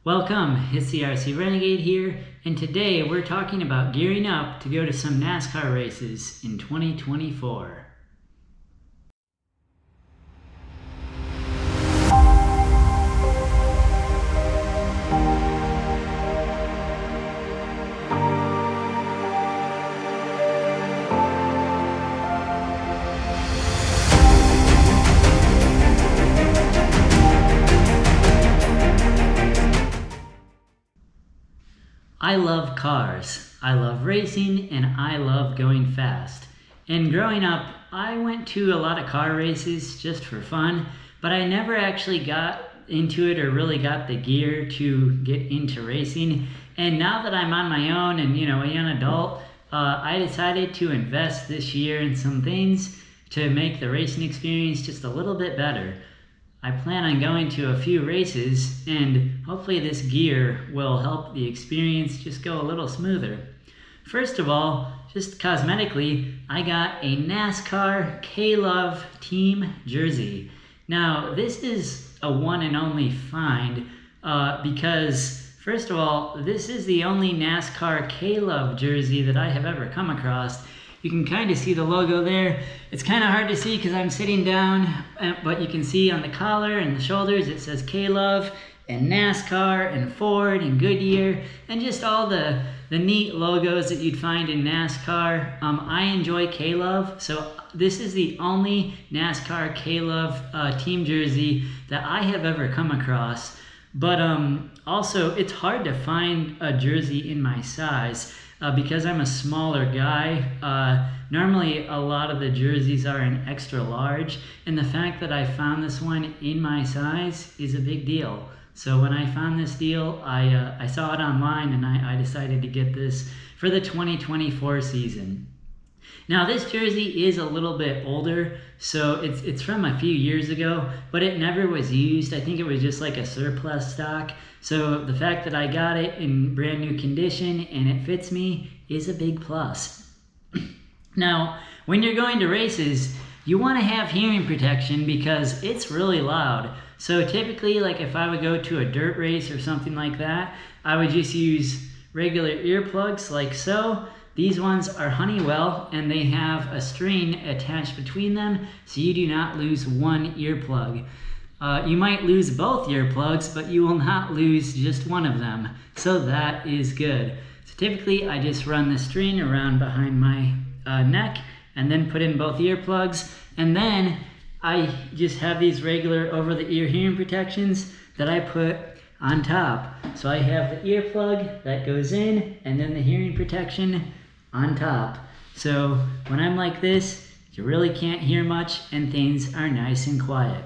Welcome, it's the RC Renegade here, and today we're talking about gearing up to go to some NASCAR races in 2024. I love cars, I love racing, and I love going fast. And growing up, I went to a lot of car races just for fun, but I never actually got into it or really got the gear to get into racing. And now that I'm on my own and, a young adult, I decided to invest this year in some things to make the racing experience just a little bit better. I plan on going to a few races, and hopefully this gear will help the experience just go a little smoother. First of all, just cosmetically, I got a NASCAR K-Love team jersey. Now, this is a one and only find because, first of all, this is the only NASCAR K-Love jersey that I have ever come across. You can kind of see the logo there. It's kind of hard to see because I'm sitting down, but you can see on the collar and the shoulders it says K-Love and NASCAR and Ford and Goodyear and just all the neat logos that you'd find in NASCAR. I enjoy K-Love, so this is the only NASCAR K-Love team jersey that I have ever come across. But also, it's hard to find a jersey in my size. Because I'm a smaller guy, normally a lot of the jerseys are in extra large, and the fact that I found this one in my size is a big deal. So when I found this deal, I saw it online and I decided to get this for the 2024 season. Now this jersey is a little bit older, so it's from a few years ago, but it never was used. I think it was just like a surplus stock. So the fact that I got it in brand new condition and it fits me is a big plus. Now, when you're going to races, you want to have hearing protection because it's really loud. So typically, like if I would go to a dirt race or something like that, I would just use regular earplugs like so. These ones are Honeywell and they have a string attached between them so you do not lose one earplug. You might lose both earplugs, but you will not lose just one of them. So that is good. So typically I just run the string around behind my neck and then put in both earplugs. And then I just have these regular over-the-ear hearing protections that I put on top. So I have the earplug that goes in and then the hearing protection on top. So when I'm like this, you really can't hear much and things are nice and quiet.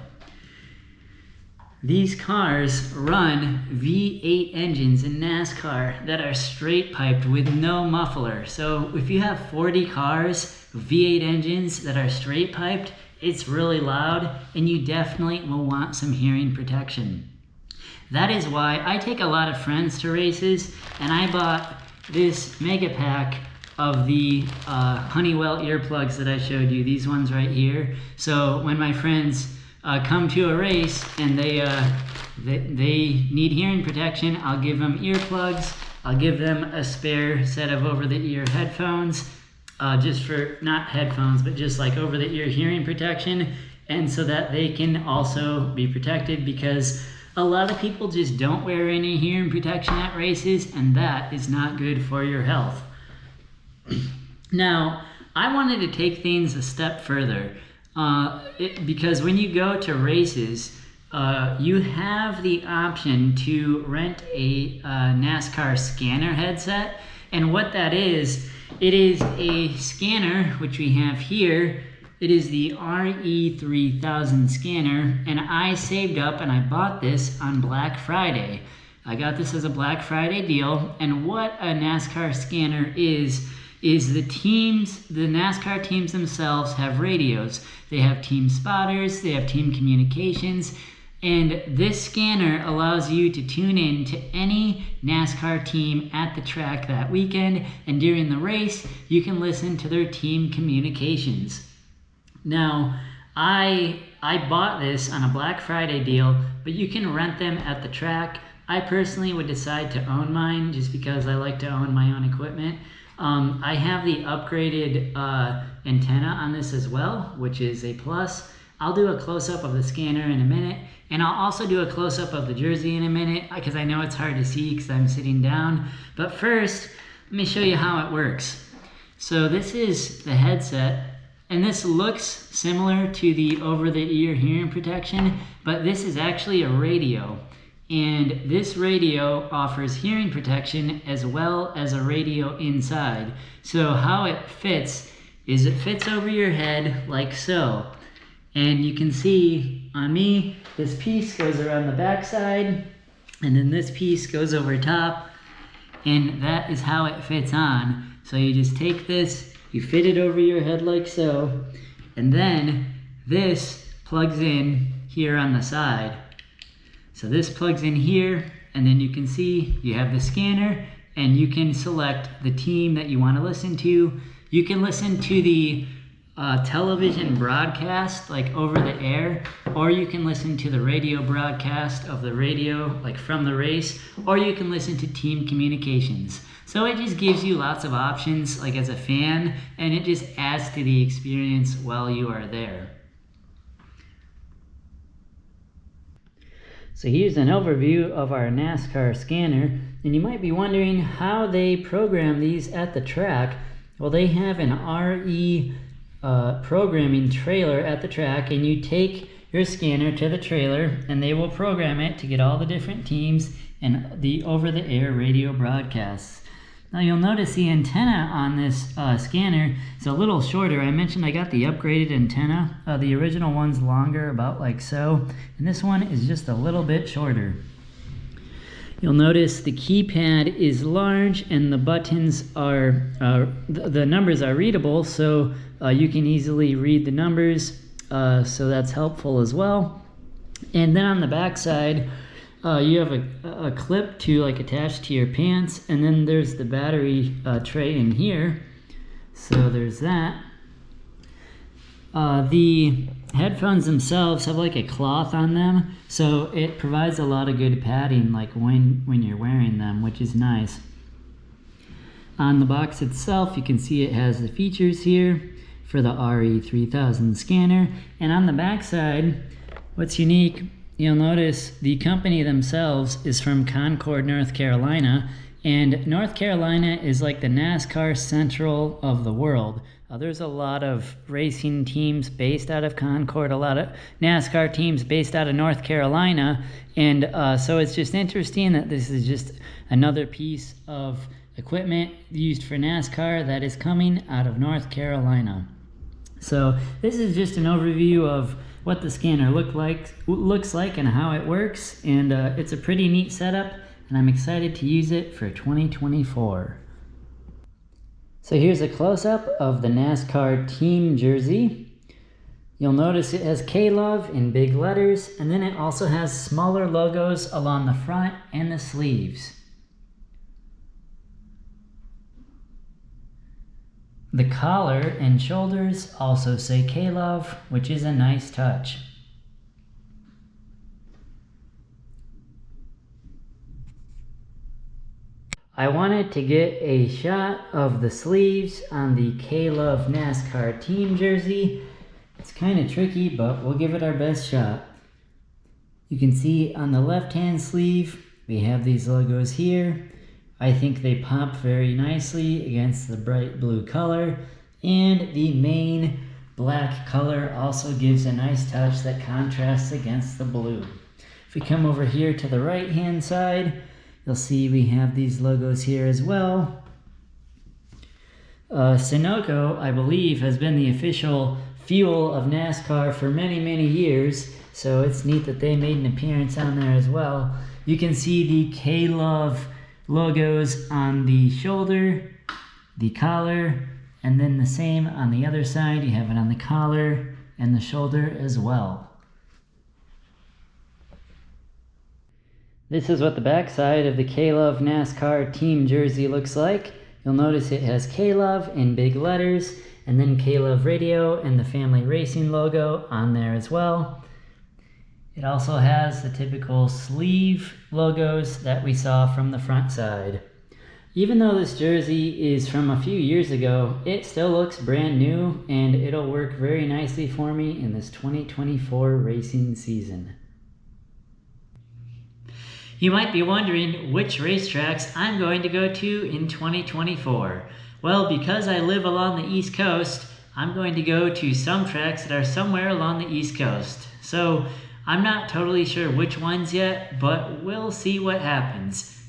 These cars run V8 engines in NASCAR that are straight piped with no muffler. So if you have 40 cars, V8 engines that are straight piped, it's really loud and you definitely will want some hearing protection. That is why I take a lot of friends to races, and I bought this mega pack of the Honeywell earplugs that I showed you, these ones right here. So when my friends come to a race and they need hearing protection, I'll give them earplugs. I'll give them a spare set of over-the-ear headphones, just for, not headphones, but just like over-the-ear hearing protection, and so that they can also be protected, because a lot of people just don't wear any hearing protection at races, and that is not good for your health. Now, I wanted to take things a step further. Because when you go to races, you have the option to rent a NASCAR scanner headset. And what that is, it is a scanner, which we have here. It is the RE3000 scanner, and I saved up and I bought this on Black Friday. I got this as a Black Friday deal, and what a NASCAR scanner is the NASCAR teams themselves have radios. They have team spotters, they have team communications, and this scanner allows you to tune in to any NASCAR team at the track that weekend, and during the race, you can listen to their team communications. Now, I bought this on a Black Friday deal, but you can rent them at the track. I personally would decide to own mine just because I like to own my own equipment. I have the upgraded antenna on this as well, which is a plus. I'll do a close-up of the scanner in a minute, and I'll also do a close-up of the jersey in a minute because I know it's hard to see because I'm sitting down. But first, let me show you how it works. So this is the headset, and this looks similar to the over-the-ear hearing protection, but this is actually a radio. And this radio offers hearing protection as well as a radio inside. So how it fits is it fits over your head like so. And you can see on me, this piece goes around the back side, and then this piece goes over top, and that is how it fits on. So you just take this, you fit it over your head like so, and then this plugs in here on the side. So this plugs in here, and then you can see you have the scanner, and you can select the team that you want to listen to. You can listen to the television broadcast, like over the air, or you can listen to the radio broadcast of the radio, like from the race, or you can listen to team communications. So it just gives you lots of options, like as a fan, and it just adds to the experience while you are there. So here's an overview of our NASCAR scanner, and you might be wondering how they program these at the track. Well, they have an RE programming trailer at the track, and you take your scanner to the trailer and they will program it to get all the different teams and the over-the-air radio broadcasts. Now you'll notice the antenna on this scanner is a little shorter. I mentioned I got the upgraded antenna. The original one's longer, about like so, and this one is just a little bit shorter. You'll notice the keypad is large and the buttons are, the numbers are readable, so you can easily read the numbers, so that's helpful as well. And then on the back side, you have a clip to like attach to your pants, and then there's the battery tray in here, so there's that. The headphones themselves have like a cloth on them, so it provides a lot of good padding like when you're wearing them, which is nice. On the box itself, you can see it has the features here for the RE3000 scanner, and on the back side, what's unique, you'll notice the company themselves is from Concord, North Carolina, and North Carolina is like the NASCAR central of the world. There's a lot of racing teams based out of Concord, a lot of NASCAR teams based out of North Carolina, and so it's just interesting that this is just another piece of equipment used for NASCAR that is coming out of North Carolina. So this is just an overview of what the scanner looks like and how it works, and it's a pretty neat setup, and I'm excited to use it for 2024. So here's a close-up of the NASCAR team jersey. You'll notice it has K-Love in big letters, and then it also has smaller logos along the front and the sleeves. The collar and shoulders also say K-Love, which is a nice touch. I wanted to get a shot of the sleeves on the K-Love NASCAR team jersey. It's kind of tricky, but we'll give it our best shot. You can see on the left-hand sleeve, we have these logos here. I think they pop very nicely against the bright blue color, and the main black color also gives a nice touch that contrasts against the blue. If we come over here to the right-hand side, you'll see we have these logos here as well. Sunoco, I believe, has been the official fuel of NASCAR for many, many years, so it's neat that they made an appearance on there as well. You can see the K-Love logos on the shoulder, the collar, and then the same on the other side. You have it on the collar and the shoulder as well. This is what the back side of the K-Love NASCAR team jersey looks like. You'll notice it has K-Love in big letters, and then K-Love Radio and the Family Racing logo on there as well. It also has the typical sleeve logos that we saw from the front side. Even though this jersey is from a few years ago, it still looks brand new and it'll work very nicely for me in this 2024 racing season. You might be wondering which racetracks I'm going to go to in 2024. Well, because I live along the East Coast, I'm going to go to some tracks that are somewhere along the East Coast. So I'm not totally sure which ones yet, but we'll see what happens.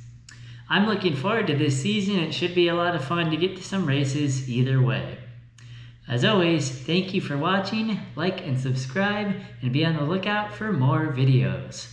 I'm looking forward to this season. It should be a lot of fun to get to some races either way. As always, thank you for watching, like and subscribe, and be on the lookout for more videos.